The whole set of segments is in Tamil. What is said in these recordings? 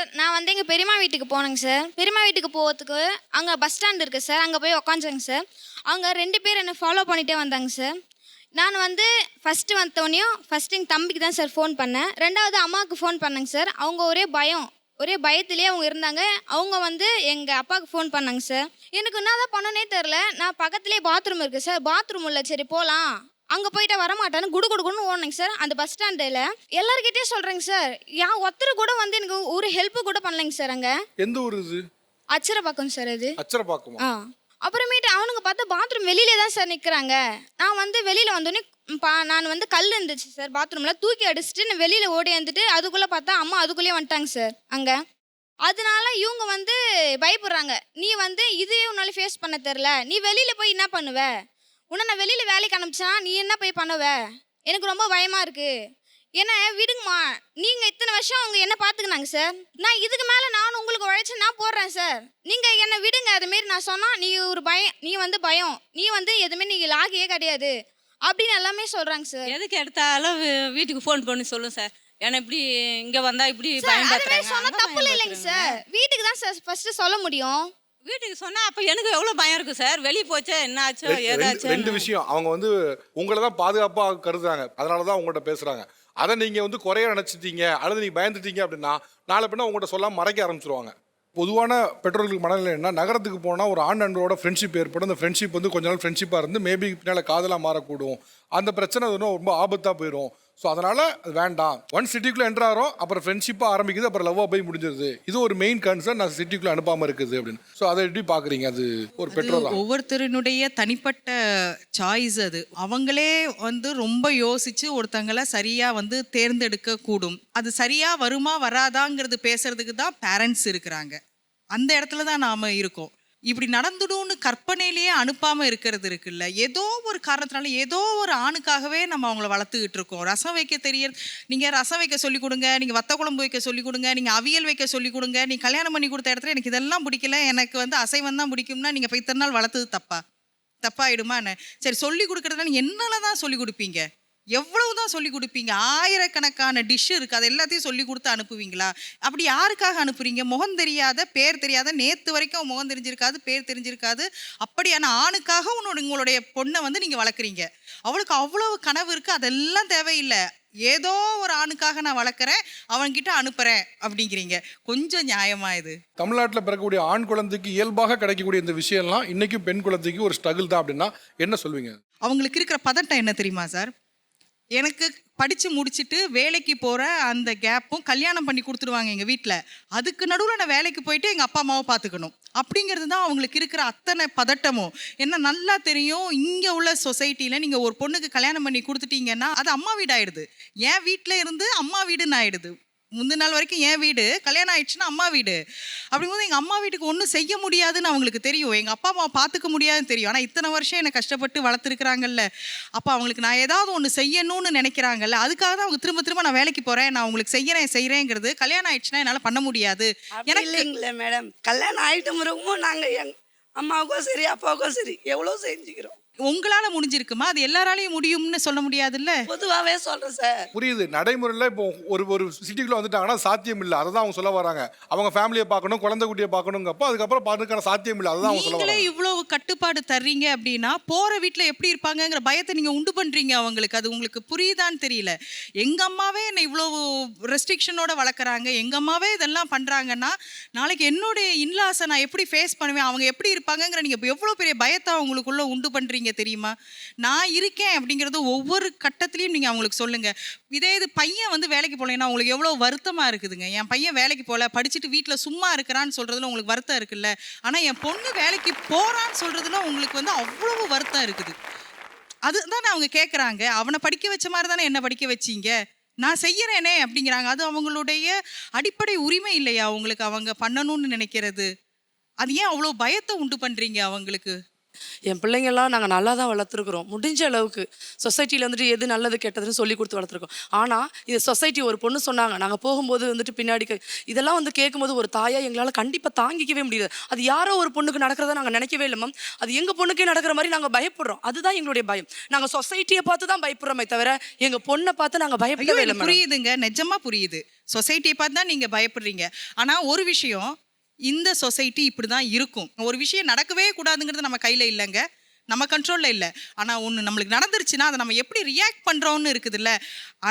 சார், நான் வந்து எங்கள் பெரியம்மா வீட்டுக்கு போனேங்க சார். பெரியம்மா வீட்டுக்கு போகிறதுக்கு அங்கே பஸ் ஸ்டாண்ட் இருக்குது சார். அங்கே போய் உக்காந்தேங்க சார். அவங்க 2 பேர் என்னை ஃபாலோ பண்ணிகிட்டே வந்தாங்க சார். நான் வந்து ஃபஸ்ட்டு வந்தோடனையும் ஃபஸ்ட்டு எங்கள் தம்பிக்கு தான் சார் ஃபோன் பண்ணேன். 2வது அம்மாவுக்கு ஃபோன் பண்ணேங்க சார். அவங்க ஒரே பயத்திலே அவங்க இருந்தாங்க. அவங்க வந்து எங்கள் அப்பாவுக்கு ஃபோன் பண்ணாங்க சார். எனக்கு என்ன தான் பண்ணனே தெரில. நான் பக்கத்துலேயே பாத்ரூம் இருக்குது சார். பாத்ரூம் இல்லை, சரி போகலாம், அங்கே போயிட்டா வரமாட்டான்னு குடுகுடுன்னு ஓடுனேங்க சார். அந்த பஸ் ஸ்டாண்டில் எல்லாருக்கிட்டே சொல்கிறேங்க சார். ஒருத்தர் கூட வந்து எனக்கு ஒரு ஹெல்ப்பு கூட பண்ணலைங்க சார். அங்கே எந்த ஊர் இது? அச்சரப்பாக்கம் சார் அது. அச்சரப்பாக்கமா? அப்புறமேட்டு அவனுங்க பார்த்தா பாத்ரூம் வெளியிலே தான் சார் நிற்கிறாங்க. நான் வந்து வெளியில் வந்தோடனே நான் வந்து கல் இருந்துச்சு சார் பாத்ரூமில், தூக்கி அடிச்சுட்டு நான் வெளியில் ஓடி வந்துட்டு அதுக்குள்ளே பார்த்தா அம்மா அதுக்குள்ளேயே வந்துட்டாங்க சார் அங்கே. அதனால இவங்க வந்து பயப்படுறாங்க. நீ வந்து இதையே உன்னால ஃபேஸ் பண்ண தெரில, நீ வெளியில் போய் என்ன பண்ணுவ, உன்னை நான் வெளியில் வேலைக்கு அனுப்பிச்சா நீ என்ன போய் பண்ணுவ, எனக்கு ரொம்ப பயமாக இருக்குது, ஏன்னா விடுங்கம்மா, நீங்கள் இத்தனை வருஷம் அவங்க என்ன பார்த்துக்கினாங்க சார், நான் இதுக்கு மேலே நான் உங்களுக்கு உழைச்சி நான் போடுறேன் சார், நீங்கள் என்னை விடுங்க. அதுமாரி நான் சொன்னால் நீ வந்து பயம், நீ வந்து எதுவுமே நீங்கள் லாகியே கிடையாது அப்படின்னு எல்லாமே சொல்கிறாங்க சார். எதுக்கு எடுத்தாலும் வீட்டுக்கு ஃபோன் பண்ணி சொல்லும் சார். ஏன்னா இப்படி இங்கே வந்தால் இப்படி சொன்னால் தப்பு இல்லைங்க சார். வீட்டுக்கு தான் சார் ஃபஸ்ட்டு சொல்ல முடியும். வீட்டுக்கு சொன்னால் அப்போ எனக்கு எவ்வளோ பயம் இருக்கும் சார். வெளியே போச்சா என்ன ஆச்சோ ஏதாச்சும். 2 விஷயம். அவங்க வந்து உங்களை தான் பாதுகாப்பாக கருதுறாங்க, அதனால தான் உங்கள்கிட்ட பேசுகிறாங்க. அதை நீங்கள் வந்து குறைய நினச்சிட்டீங்க அல்லது நீங்கள் பயந்துட்டீங்க அப்படின்னா நாளை பின்னா உங்கள்கிட்ட சொல்லாமல் மறைக்க ஆரம்பிச்சிருவாங்க. பொதுவான பெற்றோர்களுக்கு மனநிலை என்ன, நகரத்துக்கு போனால் ஒரு ஆண் நண்பரோட ஃப்ரெண்ட்ஷிப் ஏற்படும். அந்த ஃப்ரெண்ட்ஷிப் வந்து கொஞ்ச நாள் ஃப்ரெண்ட்ஷிப்பாக இருந்து மேபி பின்னால் காதலாக மாறக்கூடும். அந்த பிரச்சனை வந்து ரொம்ப ஆபத்தாக போயிடும். ஸோ அதனால் அது வேண்டாம். ஒன்ஸ் சிட்டிக்குள்ளே என்ட்ராகிறோம், அப்புறம் ஃப்ரெண்ட்ஷிப்பாக ஆரம்பிக்குது, அப்புறம் லவ்வாக போய் முடிஞ்சிருது. இது ஒரு மெயின் கன்சர்ன், நான் சிட்டிக்குள்ளே அனுப்பாமல் இருக்குது அப்படின்னு. ஸோ அதை எப்படி பார்க்குறீங்க? அது ஒரு பெற்றோர் ஒவ்வொருத்தருனுடைய தனிப்பட்ட சாய்ஸ். அது அவங்களே வந்து ரொம்ப யோசிச்சு ஒருத்தங்களை சரியாக வந்து தேர்ந்தெடுக்க கூடும். அது சரியாக வருமா வராதாங்கிறது பேசுறதுக்கு தான் பேரண்ட்ஸ் இருக்கிறாங்க. அந்த இடத்துல தான் நாம் இருக்கோம். இப்படி நடந்துடும்னு கற்பனையிலேயே அனுப்பாமல் இருக்கிறது இருக்குல்ல, ஏதோ ஒரு காரணத்தினால ஏதோ ஒரு ஆணுக்காகவே நம்ம அவங்கள வளர்த்துக்கிட்டு இருக்கோம். ரசம் வைக்க தெரியறது, நீங்கள் ரசம் வைக்க சொல்லிக் கொடுங்க, நீங்கள் வத்த குழம்பு வைக்க சொல்லிக் கொடுங்க, நீங்கள் அவியல் வைக்க சொல்லிக் கொடுங்க, நீ கல்யாணம் பண்ணி கொடுத்த இடத்துல எனக்கு இதெல்லாம் பிடிக்கல, எனக்கு வந்து அசைவம் தான் பிடிக்கும்னா நீங்கள் இப்போ இத்தனை நாள் வளர்த்தது தப்பாயிடுமான்னு. சரி, சொல்லிக் கொடுக்குறதுனால என்னால தான் சொல்லிக் கொடுப்பீங்க? எவ்வளவு தான் சொல்லிக் கொடுப்பீங்க? ஆயிரக்கணக்கான டிஷ் இருக்குது, அது எல்லாத்தையும் சொல்லி கொடுத்து அனுப்புவீங்களா? அப்படி யாருக்காக அனுப்புறீங்க? முகம் தெரியாத, பேர் தெரியாத, நேற்று வரைக்கும் முகம் தெரிஞ்சிருக்காது, பேர் தெரிஞ்சிருக்காது, அப்படியான ஆணுக்காக உங்களுடைய பொண்ணை வந்து நீங்கள் வளர்க்குறீங்க. அவளுக்கு அவ்வளவு கனவு இருக்குது, அதெல்லாம் தேவையில்லை. ஏதோ ஒரு ஆணுக்காக நான் வளர்க்குறேன், அவன்கிட்ட அனுப்புகிறேன் அப்படிங்கிறீங்க. கொஞ்சம் நியாயமா இது? தமிழ்நாட்டில் பிறக்கக்கூடிய ஆண் குழந்தைக்கு இயல்பாக கிடைக்கக்கூடிய இந்த விஷயம்லாம் இன்றைக்கும் பெண் குழந்தைக்கு ஒரு ஸ்ட்ரகிள் தான் அப்படின்னா என்ன சொல்வீங்க? அவங்களுக்கு இருக்கிற பதட்டம் என்ன தெரியுமா சார்? எனக்கு படித்து முடிச்சுட்டு வேலைக்கு போகிற அந்த கேப்பும் கல்யாணம் பண்ணி கொடுத்துருவாங்க எங்கள் வீட்டில். அதுக்கு நடுவில் நான் வேலைக்கு போயிட்டு எங்கள் அப்பா அம்மாவை பார்த்துக்கணும் அப்படிங்கிறது தான் அவங்களுக்கு இருக்கிற அத்தனை பதட்டமும். என்ன நல்லா தெரியும், இங்கே உள்ள சொசைட்டியில் நீங்கள் ஒரு பொண்ணுக்கு கல்யாணம் பண்ணி கொடுத்துட்டீங்கன்னா அது அம்மா வீடு ஆகிடுது. என் வீட்டில் இருந்து அம்மா வீடுன்னு ஆகிடுது. முந்தின நாள் வரைக்கும் என் வீடு, கல்யாணம் ஆயிடுச்சுன்னா அம்மா வீடு. அப்படிங்கும்போது எங்கள் அம்மா வீட்டுக்கு ஒன்றும் செய்ய முடியாதுன்னு அவங்களுக்கு தெரியும், எங்கள் அப்பா அம்மாவை பார்த்துக்க முடியாதுன்னு தெரியும். ஆனால் இத்தனை வருஷம் என்னை கஷ்டப்பட்டு வளர்த்துருக்குறாங்கல்ல, அப்போ அவங்களுக்கு நான் ஏதாவது ஒன்று செய்யணும்னு நினைக்கிறாங்கல்ல, அதுக்காக தான் அவங்க திரும்ப திரும்ப நான் வேலைக்கு போகிறேன், நான் உங்களுக்கு செய்கிறேங்கிறது. கல்யாணம் ஆயிடுச்சுன்னா என்னால் பண்ண முடியாது. எனக்கு இல்லைங்களே மேடம், கல்யாணம் ஆகிட்ட பிறகும் நாங்கள் எங்கள் அம்மாவுக்கும் சரி அப்பாவுக்கும் சரி எவ்வளோ செஞ்சுக்கிறோம். உங்களால முடிஞ்சிருக்குமா? அது எல்லாராலையும் முடியும்னு சொல்ல முடியாதுல்ல. பொதுவாகவே சொல்கிறேன் சார். புரியுது. நடைமுறையில் இப்போ ஒரு சிட்டிக்குள்ளே வந்துட்டாங்கன்னா சாத்தியம் இல்லை, அதை தான் அவங்க சொல்ல வராங்க. அவங்க ஃபேமிலியை பார்க்கணும், குழந்தை குட்டியை பார்க்கணுங்கப்போ அதுக்கப்புறம் பார்த்துக்கான சாத்தியம் இல்லை, அதுதான் அவங்க சொல்ல வராங்க. நீங்களே இவ்வளவு கட்டுப்பாடு தர்றீங்க அப்படின்னா போகிற வீட்டில் எப்படி இருப்பாங்கங்கிற பயத்தை நீங்கள் உண்டு பண்ணுறீங்க அவங்களுக்கு. அது உங்களுக்கு புரியுதான்னு தெரியல. எங்கள் அம்மாவே என்னை இவ்வளோ ரெஸ்ட்ரிக்ஷனோட வளர்க்குறாங்க, எங்கள் அம்மாவே இதெல்லாம் பண்ணுறாங்கன்னா நாளைக்கு என்னுடைய இன்லாஸை நான் எப்படி ஃபேஸ் பண்ணுவேன், அவங்க எப்படி இருப்பாங்கங்கிற நீங்கள் எவ்வளோ பெரிய பயத்தை அவங்களுக்குள்ள உண்டு பண்ணுறீங்க தெரியுமா? நான் இருக்கேன் அப்படிங்கிறது ஒவ்வொரு கட்டத்திலையும் நீங்க அவங்களுக்கு சொல்லுங்க. இதே இது பையன் வந்து வேலைக்கு போகலைன்னா உங்களுக்கு எவ்வளோ வருத்தமா இருக்குதுங்க. என் பையன் வேலைக்கு போகல, படிச்சுட்டு வீட்டில் சும்மா இருக்கிறான்னு சொல்றதுல உங்களுக்கு வருத்தம் இருக்குல்ல. ஆனால் என் பொண்ணு வேலைக்கு போறான்னு சொல்றதுல உங்களுக்கு வந்து அவ்வளவு வருத்தம் இருக்குது. அதுதானே அவங்க கேட்குறாங்க. அவனை படிக்க வச்ச மாதிரி தானே என்ன படிக்க வச்சீங்க, நான் செய்யறேனே அப்படிங்கிறாங்க. அது அவங்களுடைய அடிப்படை உரிமை இல்லையா உங்களுக்கு அவங்க பண்ணணும்னு நினைக்கிறது? அது ஏன் அவ்வளோ பயத்தை உண்டு பண்றீங்க அவங்களுக்கு? என் பிள்ளைங்கள்லாம் நாங்கள் நல்லா தான் வளர்த்துருக்குறோம். முடிஞ்ச அளவுக்கு சொசைட்டியில் வந்துட்டு எது நல்லது கெட்டதுன்னு சொல்லி கொடுத்து வளர்த்துருக்கோம். ஆனால் இது சொசைட்டி ஒரு பொண்ணு சொன்னாங்க, நாங்கள் போகும்போது வந்துட்டு பின்னாடி இதெல்லாம் வந்து கேட்கும்போது ஒரு தாயாக எங்களால் கண்டிப்பாக தாங்கிக்கவே முடியாது. அது யாரோ ஒரு பொண்ணுக்கு நடக்கிறத நாங்கள் நினைக்கவே இல்லை மேம். அது எங்கள் பொண்ணுக்கே நடக்கிற மாதிரி நாங்கள் பயப்படுறோம். அதுதான் எங்களுடைய பயம். நாங்கள் சொசைட்டியை பார்த்து தான் பயப்படுறோமே தவிர எங்கள் பொண்ணை பார்த்து நாங்கள் பயப்படவே இல்லை. புரியுதுங்க, நிஜமா புரியுது. சொசைட்டியை பார்த்து தான் நீங்க பயப்படுறீங்க. ஆனா ஒரு விஷயம், இந்த சொசைட்டி இப்படிதான் இருக்கும். ஒரு விஷயம் நடக்கவே கூடாதுங்கிறது நம்ம கையில இல்லைங்க, நம்ம கண்ட்ரோல்ல இல்லை. ஆனா ஒன்று நம்மளுக்கு நடந்துருச்சுன்னா அதை நம்ம எப்படி ரியாக்ட் பண்றோம்னு இருக்குதுல்ல,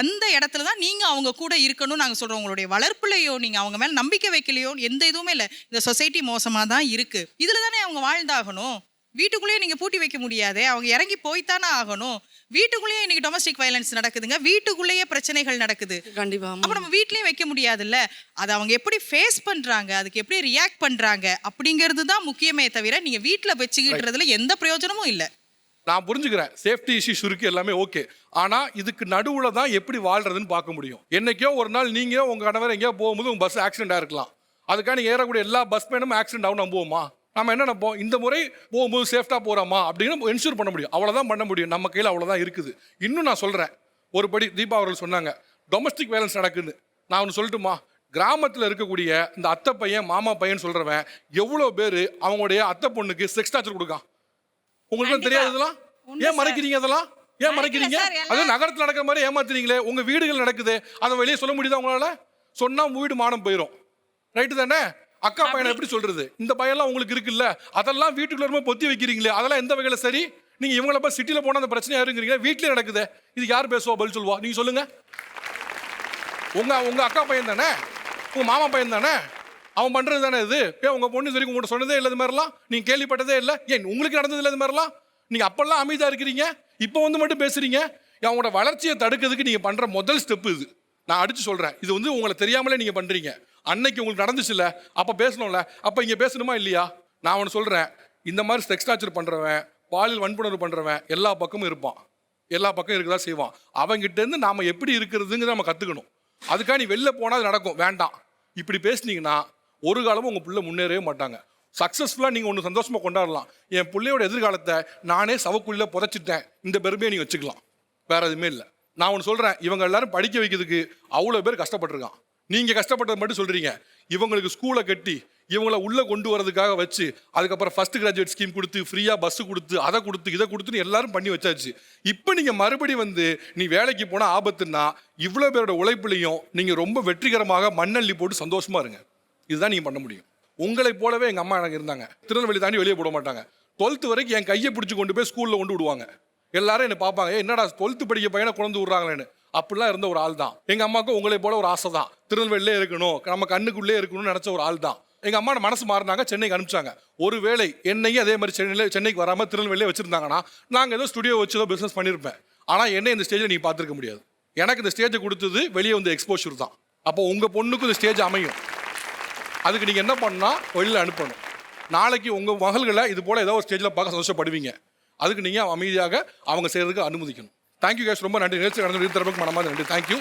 அந்த இடத்துல தான் நீங்க அவங்க கூட இருக்கணும்னு நாங்கள் சொல்றோம். உங்களுடைய வளர்ப்புலையோ நீங்க அவங்க மேல நம்பிக்கை வைக்கலையோ எந்த இதுவுமே இல்லை. இந்த சொசைட்டி மோசமா தான் இருக்கு. இதுல தானே அவங்க வாழ்ந்தாகணும். வீட்டுக்குள்ளேயே நீங்க பூட்டி வைக்க முடியாதே, அவங்க இறங்கி போய்த்தானே ஆகணும். வீட்டுக்குள்ளேயே இன்னைக்கு டொமஸ்டிக் வயலன்ஸ் நடக்குதுங்க, வீட்டுக்குள்ளேயே பிரச்சனைகள் நடக்குது. கண்டிப்பா. அப்ப நம்ம வீட்லயும் வைக்க முடியாதுல்ல. அதை அவங்க எப்படி ஃபேஸ் பண்றாங்க, அதுக்கு எப்படி ரியாக்ட் பண்றாங்க அப்படிங்கிறது தான் முக்கியமே தவிர நீங்க வீட்டுல வச்சுக்கிட்டதுல எந்த பிரயோஜனமும் இல்லை. நான் புரிஞ்சுக்கிறேன், சேஃப்டி இஷ்யூஸ் இருக்கு, எல்லாமே ஓகே. ஆனா இதுக்கு நடுவுல தான் எப்படி வாழ்றதுன்னு பார்க்க முடியும். என்னைக்கோ ஒரு நாள் நீங்க உங்க கணவர் எங்கேயோ போகும்போது உங்க பஸ் ஆக்சிடென்ட் ஆயிருக்கலாம். அதுக்காக நீங்க ஏறக்கூடிய எல்லா பஸ் மேனும் ஆக்சிடென்ட் ஆகும் நம்புவோமா? நம்ம என்ன நினைப்போம், இந்த முறை போகும்போது சேஃப்டா போறோமா அப்படின்னு என்ஷூர் பண்ண முடியும். அவ்வளவுதான் பண்ண முடியும், நம்ம கையில் அவ்வளவுதான் இருக்குது. இன்னும் நான் சொல்றேன், ஒரு படி தீபா அவர்கள் சொன்னாங்க டொமஸ்டிக் வயலன்ஸ் நடக்குன்னு. நான் ஒன்று சொல்லட்டுமா? கிராமத்தில் இருக்கக்கூடிய இந்த அத்தை பையன் மாமா பையன் சொல்றவன் எவ்வளோ பேர் அவங்களுடைய அத்தை பொண்ணுக்கு செக்ஸ் டார்ச்சர் கொடுக்கான். உங்களுக்கு தெரியாது இதெல்லாம்? ஏன் மறைக்கிறீங்க? அதெல்லாம் ஏன் மறைக்கிறீங்க? அது நகரத்தில் நடக்கிற மாதிரி ஏமாத்துறீங்களே. உங்க வீடுகள் நடக்குது, அதை வெளியே சொல்ல முடியுதா உங்களால? சொன்னா உங்க வீடு மானம் போயிடும். ரைட்டு தானே? அக்கா பையனை எப்படி சொல்றது? இந்த பையன்லாம் உங்களுக்கு இருக்குல்ல, அதெல்லாம் வீட்டுக்குள்ள ரொம்ப பொத்தி வைக்கிறீங்களே, அதெல்லாம் எந்த வகையில சரி? நீங்க இவங்கள போய் சிட்டில போனா அந்த பிரச்சனை யாருங்கிறீங்க? வீட்லயே நடக்குது. இது யார் பேசுவா, பதில் சொல்லுவா? நீங்க சொல்லுங்க. உங்க அக்கா பையன் தானே, உங்க மாமா பையன் தானே, அவன் பண்றது தானே இது. ஏன் உங்க பொண்ணு சரி உங்கள்கிட்ட சொன்னதே இல்லை இது மாதிரிலாம்? நீங்க கேள்விப்பட்டதே இல்லை? ஏன் உங்களுக்கு நடந்தது இல்லை இது மாதிரிலாம்? நீங்க அப்பெல்லாம் அமைதியா இருக்கிறீங்க, இப்போ வந்து மட்டும் பேசுறீங்க. அவங்களோட வளர்ச்சியை தடுக்கிறதுக்கு நீங்க பண்ற முதல் ஸ்டெப் இது. நான் அடிச்சு சொல்றேன், இது வந்து உங்களை தெரியாமலே நீங்க பண்றீங்க. அன்னைக்கு உங்களுக்கு நடந்துச்சுல்ல, அப்ப பேசணும்ல, அப்ப இங்க பேசணுமா இல்லையா? நான் ஒன்று சொல்றேன், இந்த மாதிரி செக்ஸ் டார்ச்சர் பண்றவன், பாலியல் வன்புணர்வு பண்றவன் எல்லா பக்கமும் இருப்பான், எல்லா பக்கம் இருக்கதா செய்வான். அவங்கிட்ட இருந்து நாம எப்படி இருக்கிறதுங்கிறத நம்ம கத்துக்கணும். அதுக்காக நீ வெளில போனா அது நடக்கும், வேண்டாம். இப்படி பேசுனீங்கன்னா ஒரு காலமும் உங்க பிள்ளை முன்னேறவே மாட்டாங்க. சக்சஸ்ஃபுல்லா நீங்க ஒன்று சந்தோஷமா கொண்டாடலாம். என் பிள்ளையோட எதிர்காலத்தை நானே சவக்குழியில புதைச்சிட்டேன், இந்த பெருமையை நீங்க வச்சுக்கலாம், வேற எதுவுமே இல்லை. நான் ஒன்று சொல்றேன், இவங்க எல்லாரும் படிக்க வைக்கிறதுக்கு அவ்வளோ பேர் கஷ்டப்பட்டிருக்கான். நீங்க கஷ்டப்பட்டது மட்டும் சொல்றீங்க. இவங்களுக்கு ஸ்கூலை கட்டி இவங்கள உள்ள கொண்டு வரதுக்காக வச்சு, அதுக்கப்புறம் ஃபர்ஸ்ட் கிராஜுவேட் ஸ்கீம் கொடுத்து, ஃப்ரீயா பஸ் கொடுத்து, அதை கொடுத்து, இதை கொடுத்துன்னு எல்லாரும் பண்ணி வச்சாச்சு. இப்போ நீங்க மறுபடி வந்து நீ வேலைக்கு போனா ஆபத்துன்னா, இவ்வளோ பேரோட உழைப்புலையும் நீங்க ரொம்ப வெற்றிகரமாக மண்ணள்ளி போட்டு சந்தோஷமா இருங்க. இதுதான் நீங்க பண்ண முடியும். உங்களை போலவே எங்க அம்மா எனக்கு இருந்தாங்க. திருநெல்வேலி தாண்டி வெளியே போட மாட்டாங்க. 12th வரைக்கும் என் கையை பிடிச்சி கொண்டு போய் ஸ்கூல்ல கொண்டு விடுவாங்க. எல்லாரும் என்ன பார்ப்பாங்க, என்னடா 12th படிக்க பையனை கொண்டு விடுறாங்களேன்னு. அப்படிலாம் இருந்த ஒரு ஆள் தான் எங்க அம்மாவுக்கு. உங்களை போல ஒரு ஆசை தான், திருநெல்வேலியே இருக்கணும், நம்ம கண்ணுக்குள்ளே இருக்கணும்னு நினைச்ச ஒரு ஆள் தான். எங்க அம்மா மனசு மாறினாங்க, சென்னைக்கு அனுப்பிச்சாங்க. ஒருவேளை என்னையும் அதே மாதிரி சென்னைக்கு வராம திருநெல்வேலியே வச்சிருந்தாங்கன்னா நாங்க ஏதோ ஸ்டுடியோ வச்சு ஏதோ பிசினஸ் பண்ணியிருப்பேன். ஆனா என்ன இந்த ஸ்டேஜில் நீங்க பார்த்துருக்க முடியாது. எனக்கு இந்த ஸ்டேஜை கொடுத்தது வெளியே வந்து எக்ஸ்போஷர் தான். அப்போ உங்க பொண்ணுக்கு இந்த ஸ்டேஜ் அமையும். அதுக்கு நீங்க என்ன பண்ணா, வெளியில் அனுப்பணும். நாளைக்கு உங்க மகள்களை இது போல ஏதோ ஒரு ஸ்டேஜில் பார்க்க சந்தோஷப்படுவீங்க. அதுக்கு நீங்க அமைதியாக அவங்க செய்யறதுக்கு அனுமதிக்கணும். தேங்க்யூ கேஸ், ரொம்ப நன்றி. நிகழ்ச்சி நடந்து மனமாதிரி நன்றி. தேங்க்யூ.